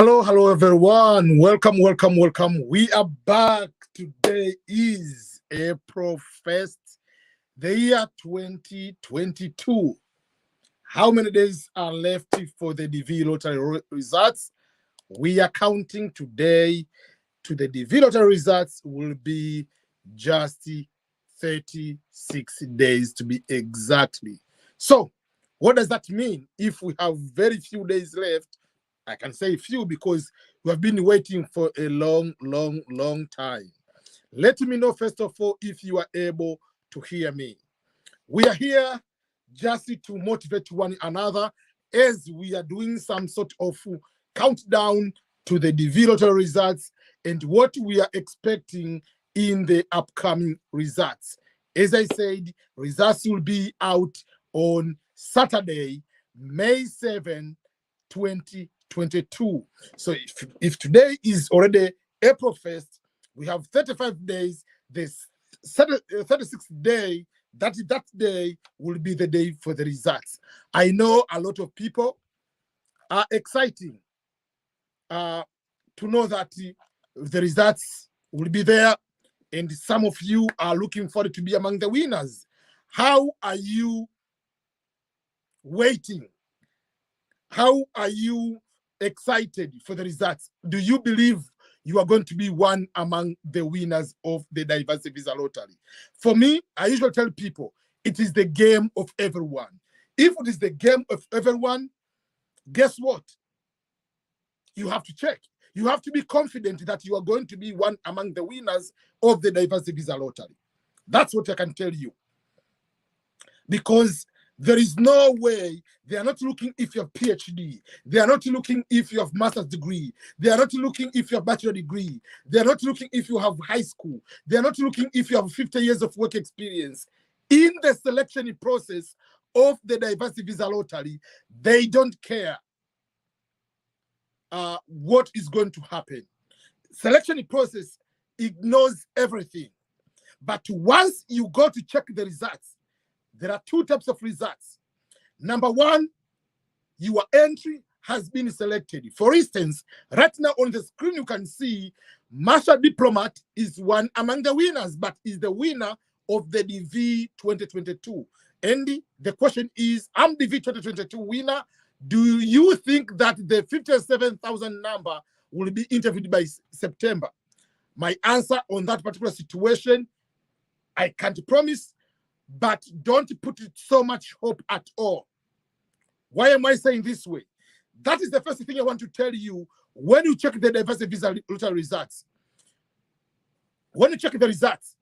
Hello, everyone. Welcome. We are back. Today is April 1st, the year 2022. How many days are left for the DV lottery results? We are counting today to the DV lottery results will be just 36 days to be exactly. So, what does that mean? If we have very few days left, I can say few because we have been waiting for a long time. Let me know, first of all, if you are able to hear me. We are here just to motivate one another as we are doing some sort of countdown to the DV lottery results and what we are expecting in the upcoming results. As I said, results will be out on Saturday, May 7, 2022. So if today is already April 1st, we have 35 days. This 36th day, that day will be the day for the results. I know a lot of people are excited to know that the results will be there, and some of you are looking forward to be among the winners. How are you waiting? How are you excited for the results? Do you believe you are going to be one among the winners of the Diversity Visa Lottery? For me, I usually tell people it is the game of everyone. If it is the game of everyone, guess what? You have to check. You have to be confident that you are going to be one among the winners of the Diversity Visa Lottery. That's what I can tell you. Because there is no way. They are not looking if you have PhD. They are not looking if you have master's degree. They are not looking if you have bachelor degree. They are not looking if you have high school. They are not looking if you have 50 years of work experience. In the selection process of the Diversity Visa Lottery, they don't care what is going to happen. Selection process ignores everything. But once you go to check the results, there are two types of results. Number one, your entry has been selected. For instance, right now on the screen, you can see Master Diplomat is one among the winners, but is the winner of the DV 2022. And the question is, I'm DV 2022 winner. Do you think that the 57,000 number will be interviewed by September? My answer on that particular situation, I can't promise, but don't put so much hope at all. Why am I saying this way? That is the first thing I want to tell you when you check the Diversity Visa Lottery results. When you check the results,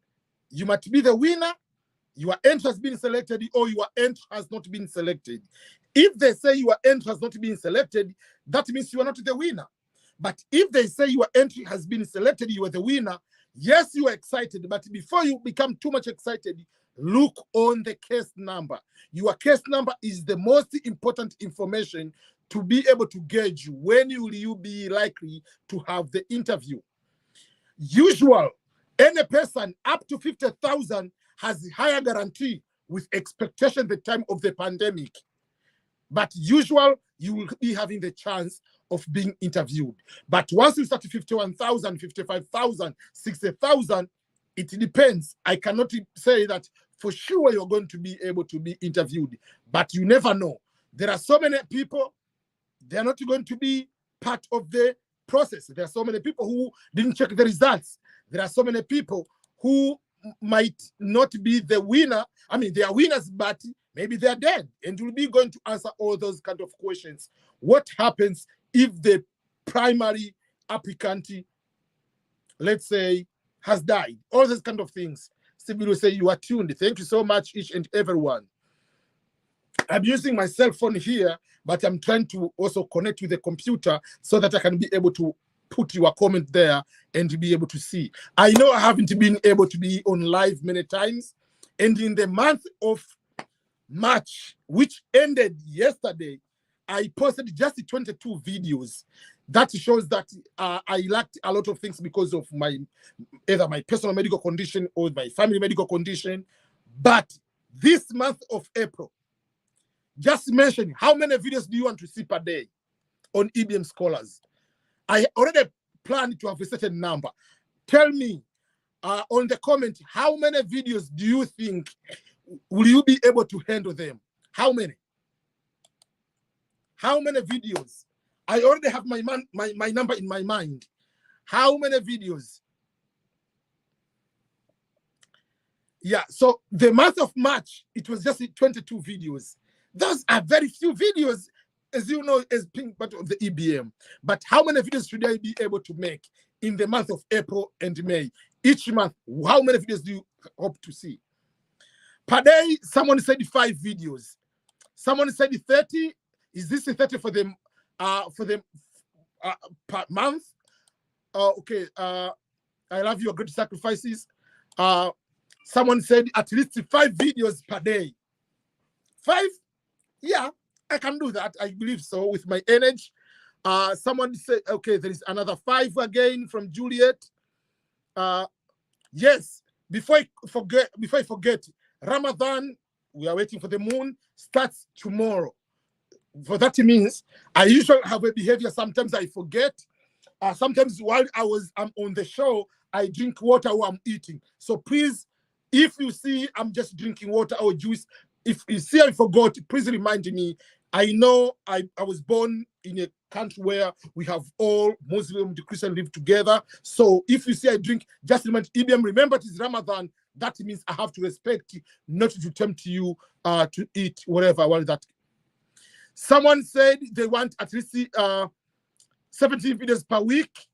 you might be the winner, your entry has been selected, or your entry has not been selected. If they say your entry has not been selected, that means you are not the winner. But if they say your entry has been selected, you are the winner, yes, you are excited, but before you become too much excited, look on the case number. Your case number is the most important information to be able to gauge when will you be likely to have the interview. Usual, any person up to 50,000 has higher guarantee with expectation the time of the pandemic. But usual, you will be having the chance of being interviewed. But once you start 51,000, 55,000, 60,000, it depends. I cannot say that for sure you're going to be able to be interviewed, but you never know. There are so many people, they're not going to be part of the process. There are so many people who didn't check the results. There are so many people who might not be the winner. I mean, they are winners, but maybe they are dead. And we'll be going to answer all those kind of questions. What happens if the primary applicant, let's say, has died? All those kind of things. Steve will say you are tuned. Thank you so much, each and everyone. I'm using my cell phone here, but I'm trying to also connect with the computer so that I can be able to put your comment there and to be able to see. I know I haven't been able to be on live many times. And in the month of March, which ended yesterday, I posted just 22 videos. That shows that I lacked a lot of things because of either my personal medical condition or my family medical condition. But this month of April, just mention how many videos do you want to see per day on EBM Scholars. I already planned to have a certain number. Tell me on the comment, how many videos do you think will you be able to handle them? How many? How many videos? I already have my number in my mind. How many videos? Yeah, so the month of March, it was just 22 videos. Those are very few videos, as you know, as being part of the EBM. But how many videos should I be able to make in the month of April and May? Each month, how many videos do you hope to see? Per day, someone said 5 videos. Someone said 30. Is this 30 for them per month? Okay, I love your great sacrifices. Someone said at least 5 videos per day. 5? Yeah, I can do that. I believe so with my energy. Someone said, okay, there is another 5 again from Juliet. Yes, before I forget, Ramadan, we are waiting for the moon, starts tomorrow. For that means I usually have a behavior. Sometimes I forget. Sometimes while I'm on the show, I drink water while I'm eating. So please, if you see I'm just drinking water or juice, if you see I forgot, please remind me. I know I was born in a country where we have all Muslim and Christian live together. So if you see I drink, just remind EBM, remember it is Ramadan. That means I have to respect you, not to tempt you to eat whatever. What is that? Someone said they want at least 17 videos per week.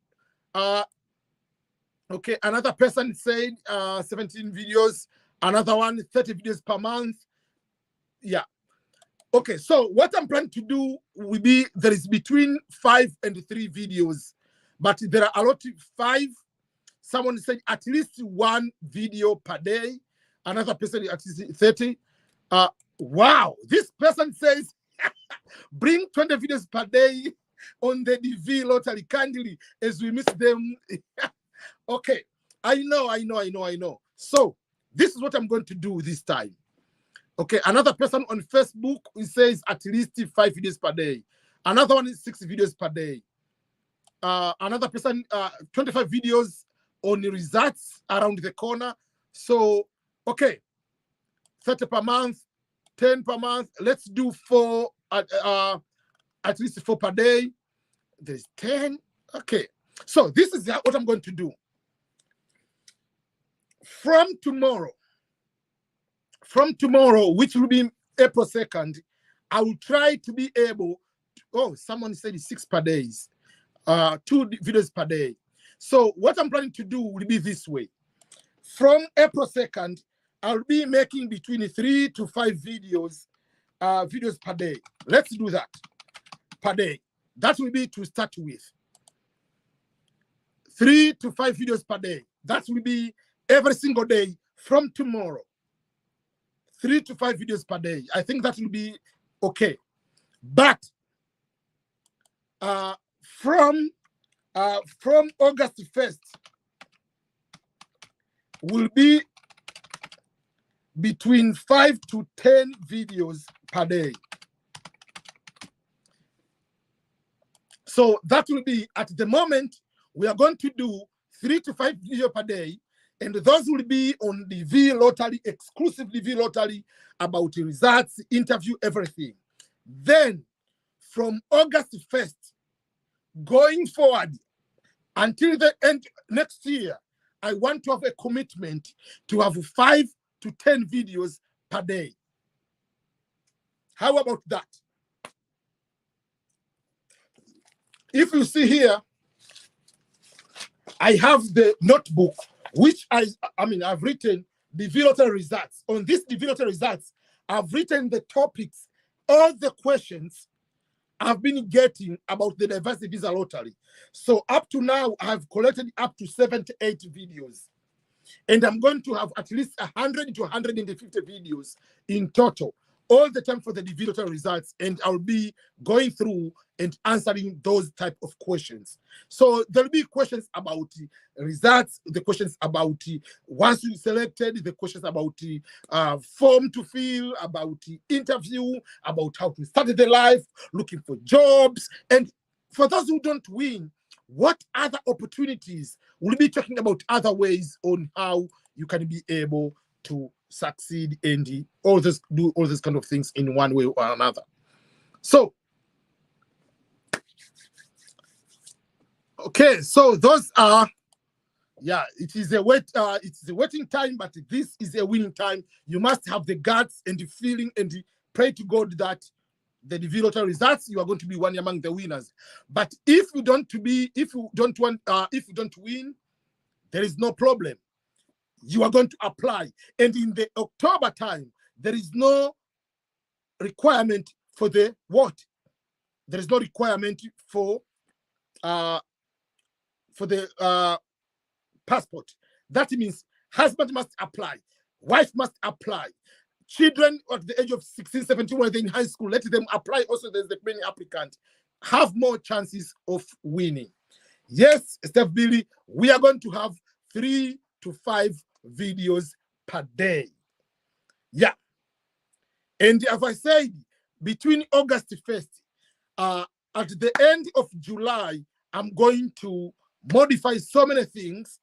Okay, another person said 17 videos. Another one, 30 videos per month. Yeah. Okay, so what I'm planning to do will be, there is between 5 and 3 videos, but there are a lot of 5. Someone said at least 1 video per day. Another person at least 30. Wow, this person says bring 20 videos per day on the DV lottery kindly as we miss them. Okay, I know. So this is what I'm going to do this time. Okay, another person on Facebook says at least 5 videos per day. Another one is 6 videos per day. Another person, 25 videos on the results around the corner. So, okay, 30 per month, 10 per month. Let's do 4, at least 4 per day. There's 10. Okay, so this is what I'm going to do. From tomorrow, which will be April 2nd, I will try to be able to, oh, someone said 6 per day, 2 videos per day. So what I'm planning to do will be this way. From April 2nd, I'll be making between 3 to 5 videos per day. Let's do that per day. That will be to start with. 3 to 5 videos per day. That will be every single day from tomorrow. 3 to 5 videos per day. I think that will be okay. But from August 1st will be between 5 to 10 videos per day. So that will be, at the moment, we are going to do 3 to 5 videos per day. And those will be on the V Lottery, exclusively V Lottery, about the results, interview, everything. Then, from August 1st, going forward, until the end next year, I want to have a commitment to have 5 to 10 videos per day. How about that? If you see here, I have the notebook, which I've written the VLOTERY results. On this VLOTERY results, I've written the topics, all the questions I've been getting about the diversity visa lottery. So up to now, I've collected up to 78 videos. And I'm going to have at least 100 to 150 videos in total, all the time for the VLOTERY results. And I'll be going through and answering those type of questions. So there'll be questions about results, the questions about once you selected, the questions about form to fill, about interview, about how to start the life, looking for jobs. And for those who don't win, what other opportunities. We'll be talking about other ways on how you can be able to succeed and do all those kind of things in one way or another. So, okay, so those are, yeah, it is a it's a waiting time, but this is a winning time. You must have the guts and the feeling and pray to God that the DV lottery results, you are going to be one among the winners. But if you don't win, there is no problem. You are going to apply. And in the October time, there is no requirement for the what? There is no requirement for the passport. That means husband must apply, wife must apply. Children at the age of 16, 17, when they're in high school, let them apply. Also, there's the many applicant. Have more chances of winning. Yes, Steph Billy, we are going to have 3 to 5 videos per day. Yeah. And as I said, between August 1st, at the end of July, I'm going to modify so many things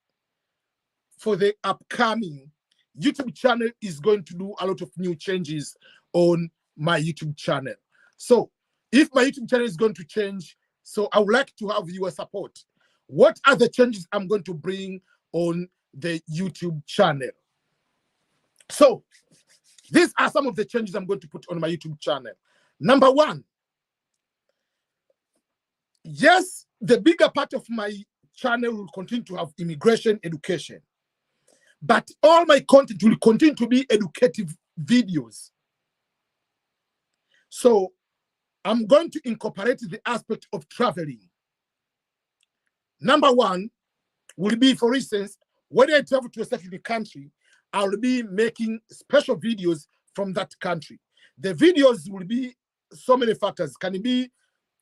for the upcoming YouTube channel. Is going to do a lot of new changes on my YouTube channel. So if my YouTube channel is going to change, so I would like to have your support. What are the changes I'm going to bring on the YouTube channel? So these are some of the changes I'm going to put on my YouTube channel. Number 1, yes, the bigger part of my channel will continue to have immigration education, but all my content will continue to be educative videos. So I'm going to incorporate the aspect of traveling. Number 1 will be, for instance, when I travel to a certain country, I'll be making special videos from that country. The videos will be so many factors. Can it be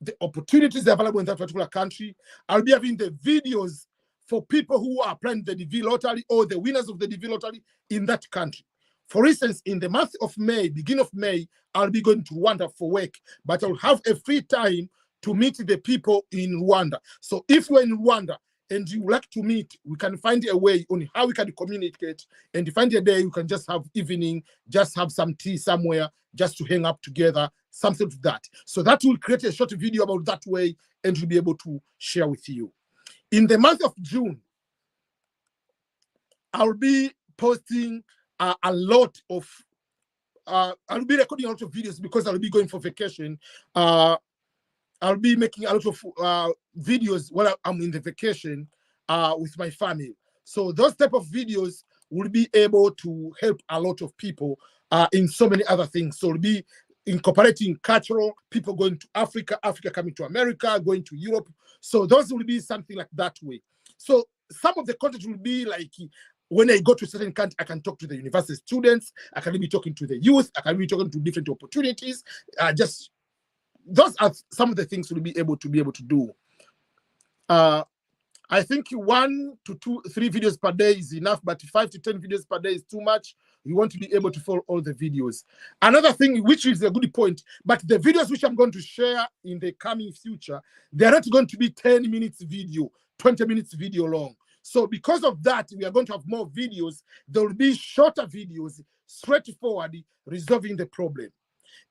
the opportunities available in that particular country? I'll be having the videos for people who are playing the DV lottery or the winners of the DV lottery in that country. For instance, in the month of May, beginning of May, I'll be going to Rwanda for work, but I'll have a free time to meet the people in Rwanda. So if you're in Rwanda and you would like to meet, we can find a way on how we can communicate and find a day you can just have evening, just have some tea somewhere, just to hang up together, something like that. So that will create a short video about that way and we'll be able to share with you. In the month of June, I'll be posting a lot of, I'll be recording a lot of videos because I'll be going for vacation. I'll be making a lot of videos while I'm in the vacation with my family. So those type of videos will be able to help a lot of people in so many other things. So we'll be incorporating cultural, people going to Africa, Africa coming to America, going to Europe. So those will be something like that way. So some of the content will be like, when I go to a certain country, I can talk to the university students, I can be talking to the youth, I can be talking to different opportunities. Just those are some of the things we'll be able to do. I think 1 to 2, 3 videos per day is enough, but 5 to 10 videos per day is too much. You want to be able to follow all the videos. Another thing, which is a good point, but the videos which I'm going to share in the coming future, they're not going to be 10 minutes video, 20 minutes video long. So because of that, we are going to have more videos. There will be shorter videos, straightforward, resolving the problem.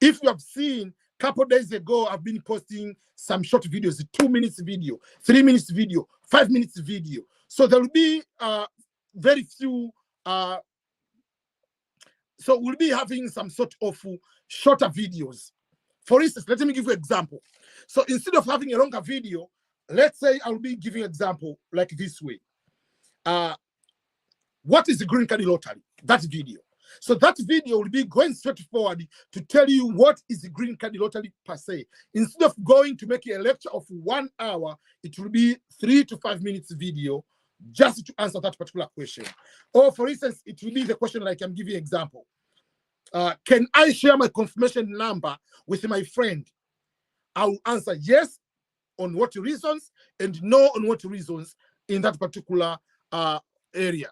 If you have seen, a couple of days ago, I've been posting some short videos, 2 minutes video, 3 minutes video, 5 minutes video. So there will be very few, so we'll be having some sort of shorter videos. For instance, let me give you an example. So instead of having a longer video, let's say I'll be giving an example like this way. What is the green card lottery? That video. So that video will be going straight forward to tell you what is the green card lottery per se. Instead of going to make a lecture of 1 hour, it will be 3 to 5 minutes video just to answer that particular question. Or for instance, it will be the question like I'm giving an example. Can I share my confirmation number with my friend? I will answer yes on what reasons and no on what reasons in that particular area.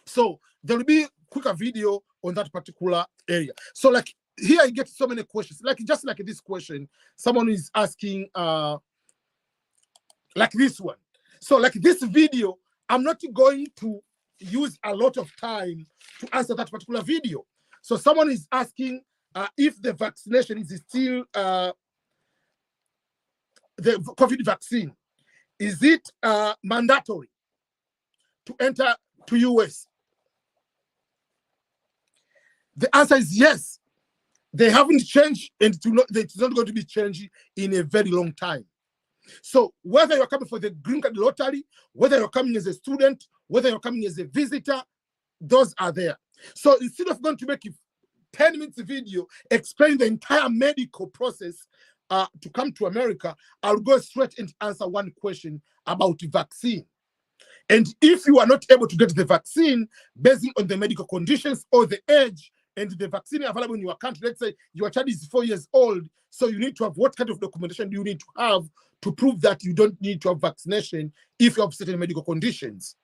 So there will be quicker video on that particular area. So like here I get so many questions, like just like this question, someone is asking, like this one. So like this video, I'm not going to use a lot of time to answer that particular video. So someone is asking if the vaccination is still the COVID vaccine, is it mandatory to enter to US? The answer is yes. They haven't changed, and it's not going to be changed in a very long time. So whether you're coming for the green card lottery, whether you're coming as a student, whether you're coming as a visitor, those are there. So instead of going to make a 10 minutes video explain the entire medical process to come to America, I'll go straight and answer one question about vaccine. And if you are not able to get the vaccine based on the medical conditions or the age and the vaccine available in your country, let's say your child is 4 years old, so you need to have what kind of documentation do you need to have to prove that you don't need to have vaccination if you have certain medical conditions?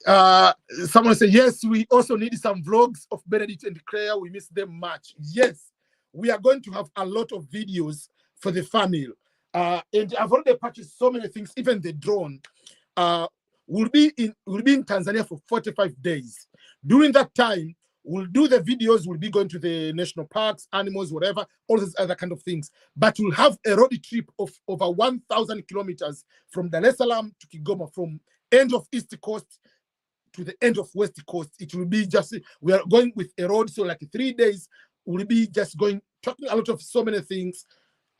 Someone said, yes, we also need some vlogs of Benedict and Claire. We miss them much. Yes, we are going to have a lot of videos for the family. And I've already purchased so many things, even the drone. We'll be in Tanzania for 45 days. During that time, we'll do the videos, we'll be going to the national parks, animals, whatever, all those other kind of things. But we'll have a road trip of over 1,000 kilometers from Dar es Salaam to Kigoma, from end of East Coast to the end of West Coast. It will be just, we are going with a road, so like 3 days, we'll be just going, talking a lot of so many things,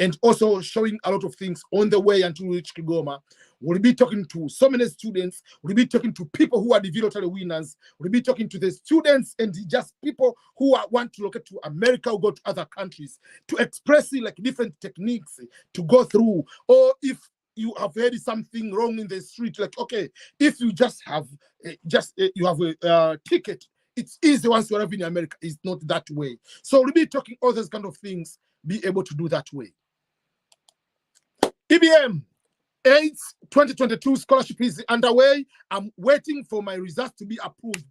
and also showing a lot of things on the way until we reach Kigoma. We'll be talking to so many students. We'll be talking to people who are the lottery winners. We'll be talking to the students and just people who want to locate to America or go to other countries, to express like different techniques to go through. Or if you have heard something wrong in the street, like, okay, if you just have you have a ticket, it's easy once you arrive in America. It's not that way. So we'll be talking all those kind of things, be able to do that way. EBM AIDS 2022 scholarship is underway. I'm waiting for my results to be approved.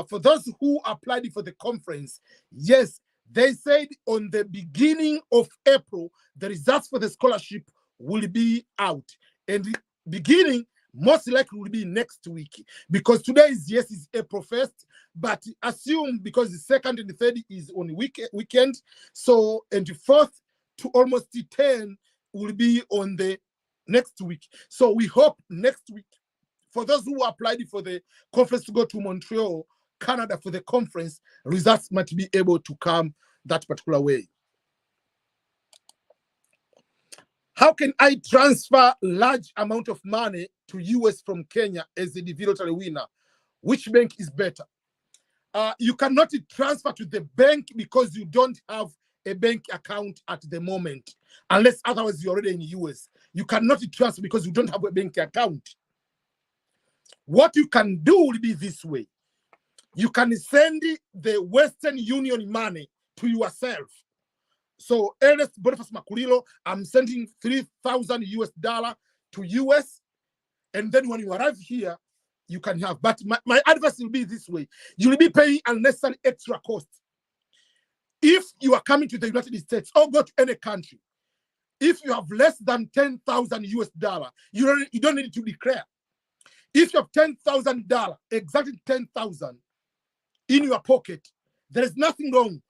For those who applied for the conference, yes, they said on the beginning of April, the results for the scholarship will be out. And the beginning, most likely, will be next week. Because today is April 1st, but assume because the 2nd and the 3rd is on weekend, so, and the 4th to almost 10 will be on the next week. So we hope next week, for those who applied for the conference to go to Montreal, Canada for the conference, results might be able to come that particular way. How can I transfer large amount of money to US from Kenya as a lottery winner? Which bank is better? You cannot transfer to the bank because you don't have a bank account at the moment, unless otherwise you're already in the US. You cannot transfer because you don't have a bank account. What you can do will be this way. You can send the Western Union money to yourself. So Ernest Boniface Makulilo, I'm sending $3,000 to US, and then when you arrive here, you can have. But my advice will be this way. You will be paying unnecessary extra costs. If you are coming to the United States or go to any country, if you have less than $10,000 you don't need to declare. If you have $10,000, exactly 10,000 in your pocket, there is nothing wrong.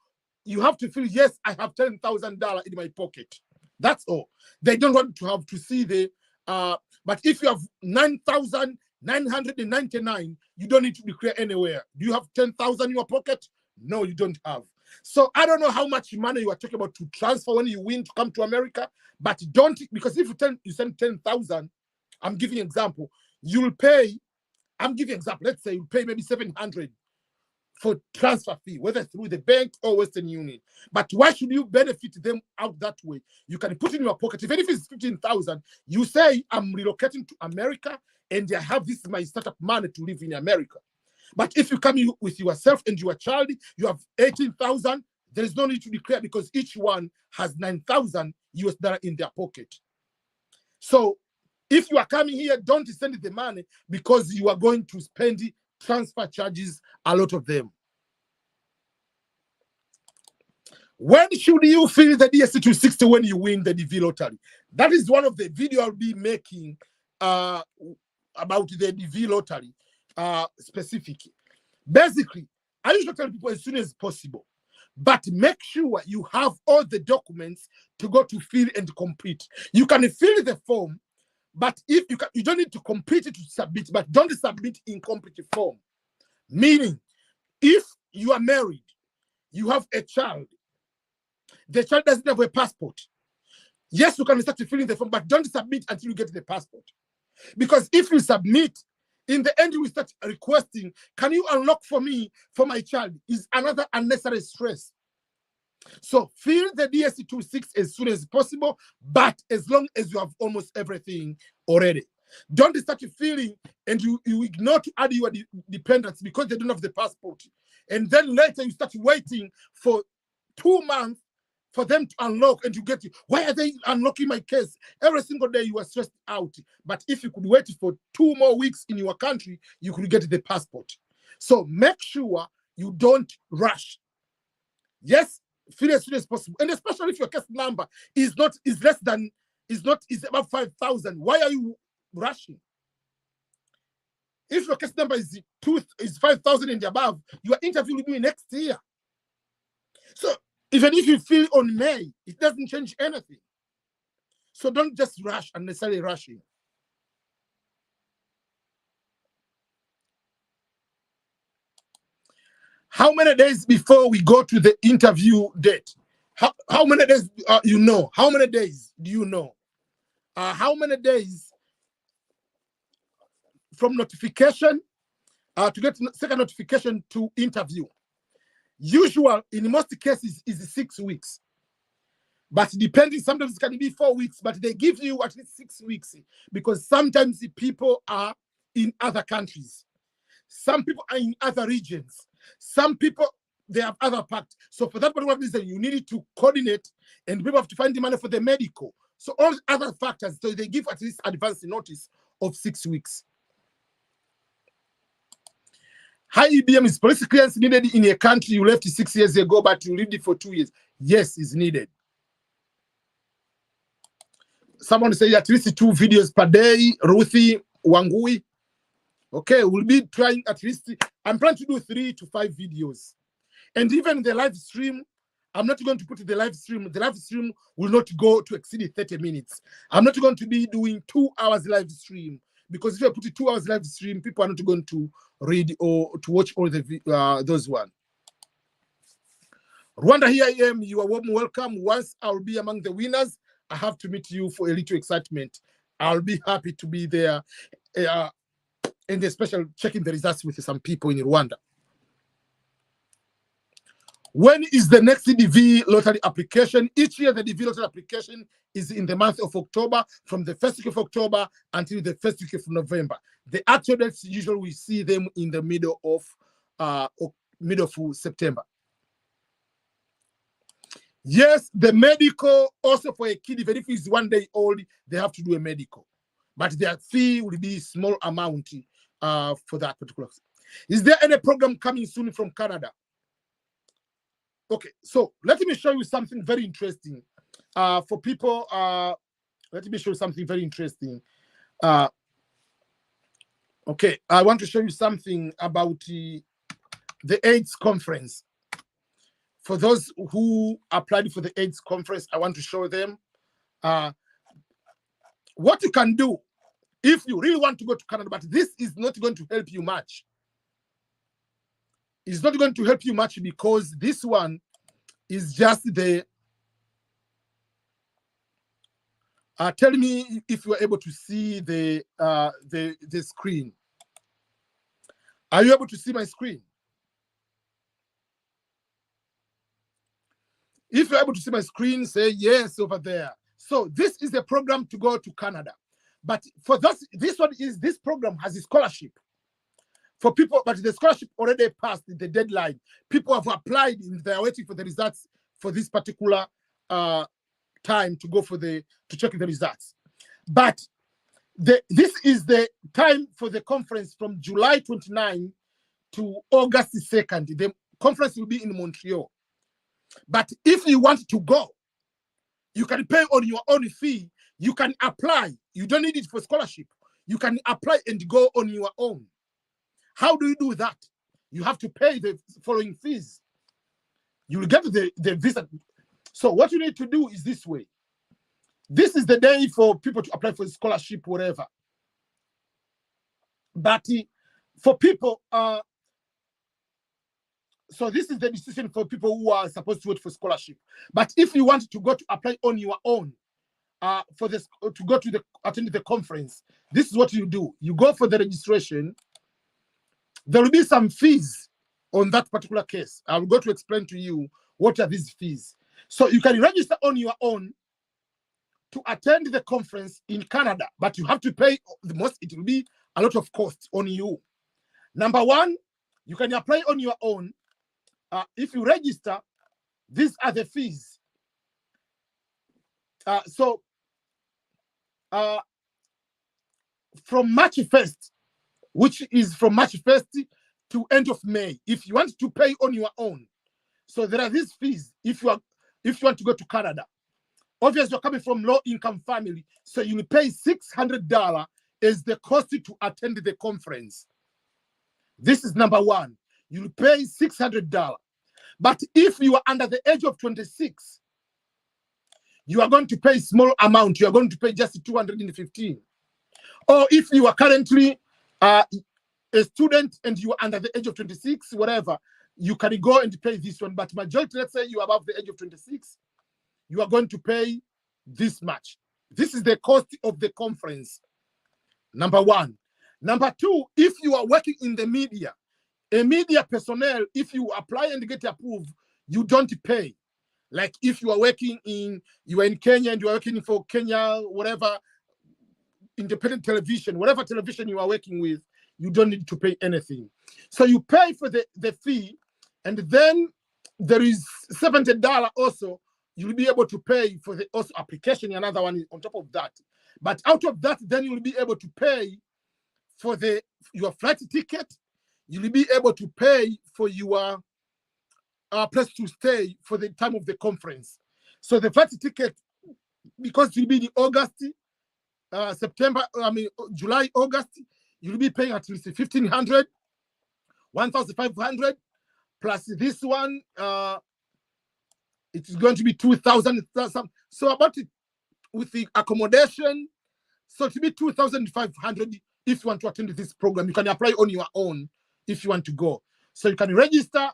You have to feel, yes, I have $10,000 in my pocket. That's all. They don't want to have to see the, but if you have 9,999, you don't need to declare anywhere. Do you have 10,000 in your pocket? No, you don't have. So I don't know how much money you are talking about to transfer when you win to come to America, but don't, because if you send 10,000, I'm giving an example, you'll pay, I'm giving an example, let's say you pay maybe 700 for transfer fee, whether through the bank or Western Union. But why should you benefit them out that way? You can put in your pocket, even if it's 15,000, you say, I'm relocating to America and I have this my startup money to live in America. But if you come in with yourself and your child, you have 18,000, there is no need to declare because each one has $9,000 in their pocket. So if you are coming here, don't send the money because you are going to spend transfer charges, a lot of them. When should you fill the DSC-260 when you win the DV lottery? That is one of the video I'll be making about the DV lottery specifically. Basically, I usually tell people as soon as possible, but make sure you have all the documents to go to fill and complete. You can fill the form, but if you don't need to complete it to submit, but don't submit incomplete form. Meaning, if you are married, you have a child, the child doesn't have a passport. Yes, you can start filling the form, but don't submit until you get the passport. Because if you submit, in the end, you will start requesting, can you unlock for me, for my child? Is another unnecessary stress. So fill the DSC-260 as soon as possible, but as long as you have almost everything already. Don't start filling and you ignore to add your dependents because they don't have the passport. And then later you start waiting for 2 months for them to unlock and you get, why are they unlocking my case? Every single day you are stressed out. But if you could wait for 2 more weeks in your country, you could get the passport. So make sure you don't rush. Yes, fill as soon as possible. And especially if your case number is about 5,000, why are you rushing? If your case number is 5,000 and above, your interview will be next year. So even if you fill on May, it doesn't change anything. So don't just rush, unnecessarily rushing. How many days before we go to the interview date? How many days you know? How many days do you know? How many days from notification to get second notification to interview? Usual in most cases is 6 weeks, but depending, sometimes it can be 4 weeks, but they give you at least 6 weeks because sometimes the people are in other countries, some people are in other regions, some people they have other pacts. So for that particular reason, you need to coordinate, and people have to find the money for the medical. So all other factors, so they give at least advance notice of 6 weeks. High EBM is police clearance needed in a country you left 6 years ago, but you lived it for 2 years. Yes, is needed. Someone say at least 2 videos per day. Ruthie Wangui. Okay, we'll be trying at least. I'm planning to do 3 to 5 videos. And even the live stream, I'm not going to put the live stream. The live stream will not go to exceed 30 minutes. I'm not going to be doing 2 hours live stream, because if I put 2 hours live stream, people are not going to read or to watch all the those one. Rwanda, here I am. You are warm welcome. Once I'll be among the winners, I have to meet you for a little excitement. I'll be happy to be there, and especially checking the results with some people in Rwanda. When is the next DV lottery application? Each year, the DV lottery application is in the month of October, from the 1st week of October until the 1st week of November. The actual dates, usually we see them in the middle of September. Yes, the medical, also for a kid, even if he's 1 day old, they have to do a medical. But their fee will be small amount for that particular. Is there any program coming soon from Canada? Okay, so let me show you something very interesting for people. Let me show you something very interesting. Okay, I want to show you something about the AIDS conference. For those who applied for the AIDS conference, I want to show them what you can do if you really want to go to Canada, but this is not going to help you much. It's not going to help you much because this one is just the tell me if you are able to see the screen. Are you able to see my screen? If you're able to see my screen, say yes over there. So this is a program to go to Canada. But for this program has a scholarship for people, but the scholarship already passed the deadline. People have applied and they are waiting for the results for this particular time to go to check the results. But this is the time for the conference from July 29 to August 2nd. The conference will be in Montreal. But if you want to go, you can pay on your own fee. You can apply. You don't need it for scholarship. You can apply and go on your own. How do you do that? You have to pay the following fees. You will get the visa. So what you need to do is this way. This is the day for people to apply for scholarship, whatever. But for people, so this is the decision for people who are supposed to wait for scholarship. But if you want to go to apply on your own, for this to go to attend the conference, this is what you do. You go for the registration. There will be some fees on that particular case. I will go to explain to you what are these fees. So you can register on your own to attend the conference in Canada, but you have to pay the most. It will be a lot of cost on you. Number one, you can apply on your own. If you register, these are the fees. From March 1st, which is from March 1st to end of May, if you want to pay on your own, so there are these fees if you want to go to Canada. Obviously, you're coming from low-income family, so you will pay $600 as the cost to attend the conference. This is number one. You will pay $600. But if you are under the age of 26, you are going to pay a small amount. You are going to pay just $215. Or if you are currently a student and you are under the age of 26, whatever, you can go and pay this one. But majority, let's say you are above the age of 26, you are going to pay this much. This is the cost of the conference. Number one. Number two, if you are working in the media, a media personnel, if you apply and get approved, you don't pay. Like if you are you are in Kenya and you are working for Kenya, whatever, independent television, whatever television you are working with, you don't need to pay anything. So you pay for the fee, and then there is $70 also. You'll be able to pay for the also application, another one on top of that. But out of that, then you'll be able to pay for your flight ticket. You'll be able to pay for your place to stay for the time of the conference. So the flight ticket, because it will be in August, July, August, you'll be paying at least $1,500, $1,500, plus this one, it's going to be $2,000. So about it with the accommodation, so it will be $2,500 if you want to attend this program. You can apply on your own if you want to go. So you can register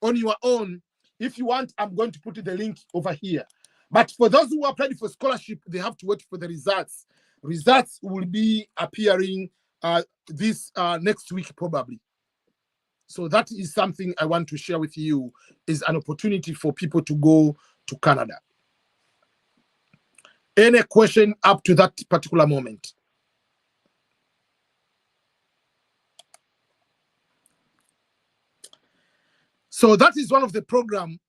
on your own. If you want, I'm going to put the link over here. But for those who are applying for scholarship, they have to wait for the results. Results will be appearing this next week, probably. So that is something I want to share with you, is an opportunity for people to go to Canada. Any question up to that particular moment? So that is one of the program.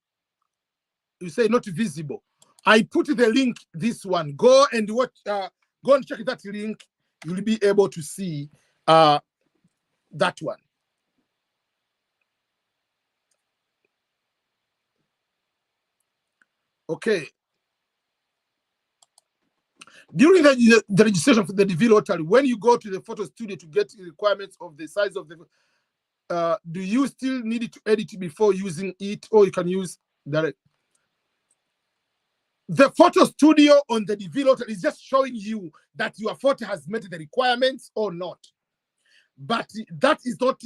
You say not visible. I put the link, this one. Go and watch. Go and check that link. You'll be able to see that one. Okay. During the registration for the DV lottery, when you go to the photo studio to get the requirements of the size of the, do you still need to edit before using it, or you can use direct? The photo studio on the DV lottery is just showing you that your photo has met the requirements or not. But that is not,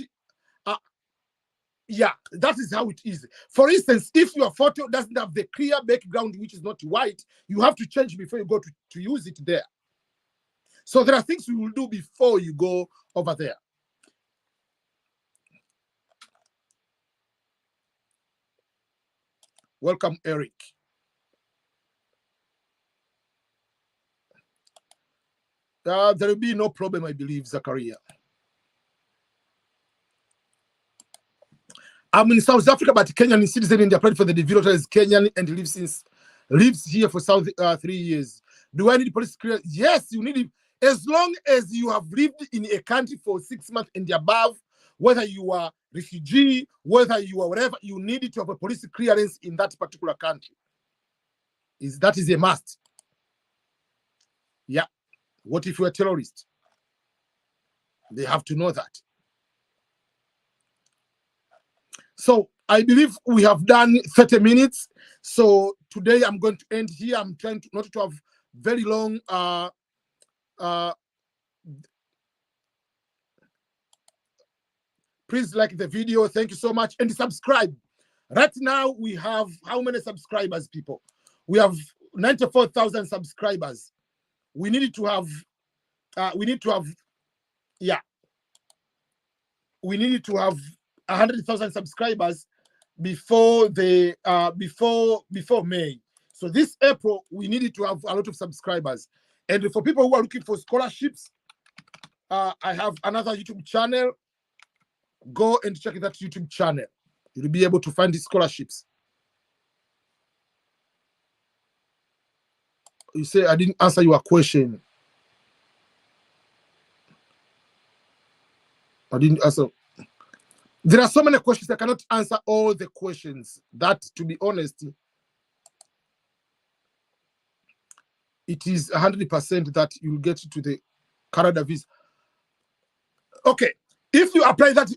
yeah, that is how it is. For instance, if your photo doesn't have the clear background, which is not white, you have to change before you go to use it there. So there are things you will do before you go over there. Welcome, Eric. There will be no problem, I believe, Zachariah. I'm in South Africa, but Kenyan citizen, and applied for the DV lottery is Kenyan and lives here for 3 years. Do I need police clearance? Yes, you need it. As long as you have lived in a country for 6 months and above, whether you are refugee, whether you are whatever, you need to have a police clearance in that particular country. That is a must. Yeah. What if you're a terrorist? They have to know that. So I believe we have done 30 minutes. So today I'm going to end here. I'm trying to not to have very long please like the video. Thank you so much. And subscribe. Right now we have how many subscribers, people? We have 94,000 subscribers. We need to have yeah. We need to have 100,000 subscribers before the before May. So this April we needed to have a lot of subscribers. And for people who are looking for scholarships, I have another YouTube channel. Go and check that YouTube channel. You'll be able to find the scholarships. You say I didn't answer your question. I didn't answer. There are so many questions I cannot answer all the questions. That, to be honest, it is 100% that you'll get to the Canada visa. Okay, if you apply that,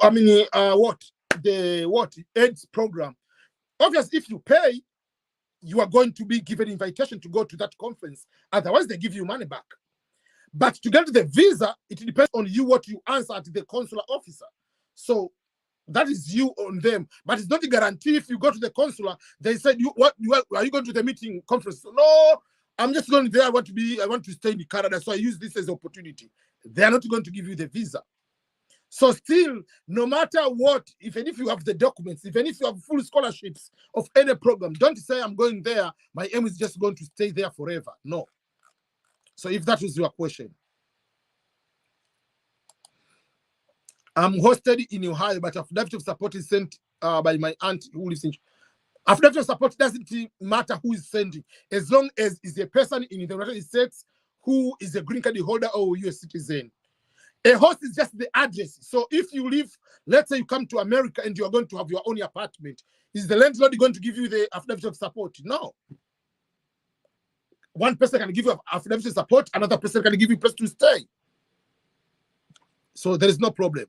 I mean, what AIDS program? Obviously, if you pay, you are going to be given invitation to go to that conference. Otherwise, they give you money back. But to get the visa, it depends on you what you answer at the consular officer. So that is you on them. But it's not a guarantee. If you go to the consular, they said, are you going to the meeting conference? No, I'm just going there. I want to stay in Canada. So I use this as an opportunity. They are not going to give you the visa. So still, no matter what, even if you have the documents, even if you have full scholarships of any program, don't say I'm going there. My aim is just going to stay there forever. No. So if that was your question. I'm hosted in Ohio, but affidavit of support is sent by my aunt who lives in. Affidavit of support doesn't matter who is sending, as long as it's a person in the United States who is a green card holder or US citizen. A host is just the address. So if you live, let's say you come to America and you are going to have your own apartment, is the landlord going to give you the affidavit of support? No. One person can give you affidavit of support, another person can give you a place to stay. So there is no problem.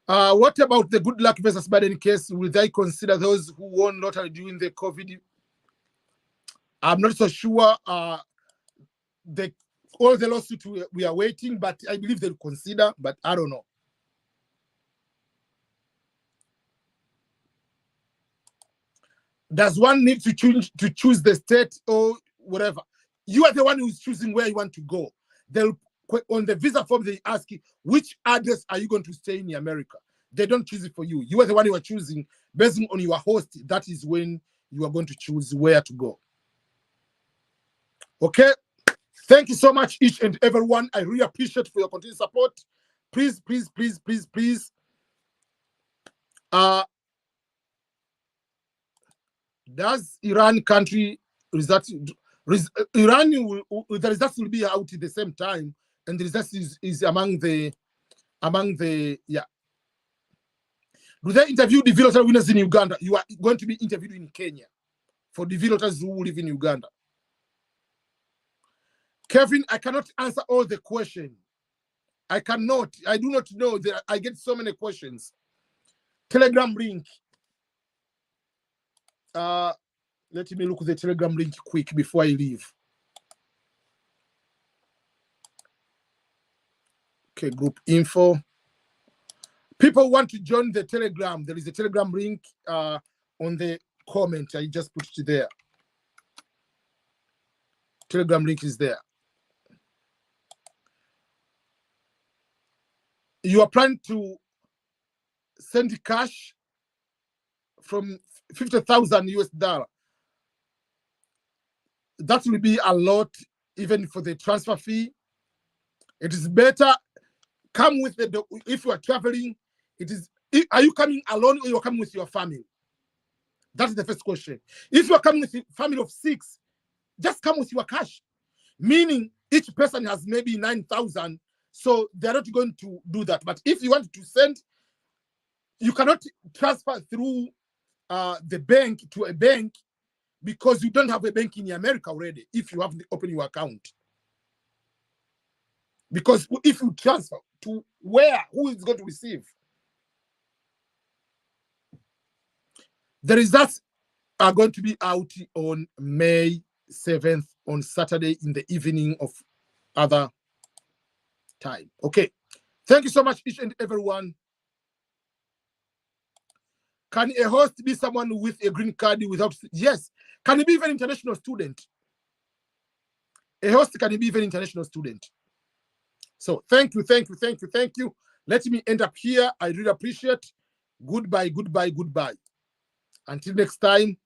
What about the good luck versus Biden case? Will they consider those who won lottery during the COVID? I'm not so sure. All the lawsuits we are waiting, but I believe they'll consider, but I don't know. Does one need to choose the state or whatever? You are the one who's choosing where you want to go. They'll on the visa form, they ask you, which address are you going to stay in America? They don't choose it for you. You are the one who are choosing based on your host. That is when you are going to choose where to go. Okay. Thank you so much, each and everyone. I really appreciate for your continued support. Please, please, please, please, please. Does Iran country result? Iran the results will be out at the same time, and the results is among the yeah. Do they interview the voter winners in Uganda? You are going to be interviewed in Kenya for the voters who live in Uganda. Kevin, I cannot answer all the questions. I cannot. I do not know. I get so many questions. Telegram link. Let me look at the Telegram link quick before I leave. Okay, group info. People want to join the Telegram. There is a Telegram link on the comment. I just put it there. Telegram link is there. You are planning to send cash from 50,000 US dollar. That will be a lot, even for the transfer fee. It is better come with the, if you are traveling, are you coming alone or you're coming with your family? That's the first question. If you're coming with a family of 6, just come with your cash. Meaning Each person has maybe 9,000, so they're not going to do that. But if you want to send, you cannot transfer through the bank to a bank because you don't have a bank in America already if you have open your account. Because if you transfer to where, who is going to receive? The results are going to be out on May 7th on Saturday in the evening of other time. Okay. Thank you so much, each and everyone. Can a host be someone with a green card without? Yes. Can he be even international student? A host can be even international student. So thank you. Let me end up here. I really appreciate. Goodbye. Until next time.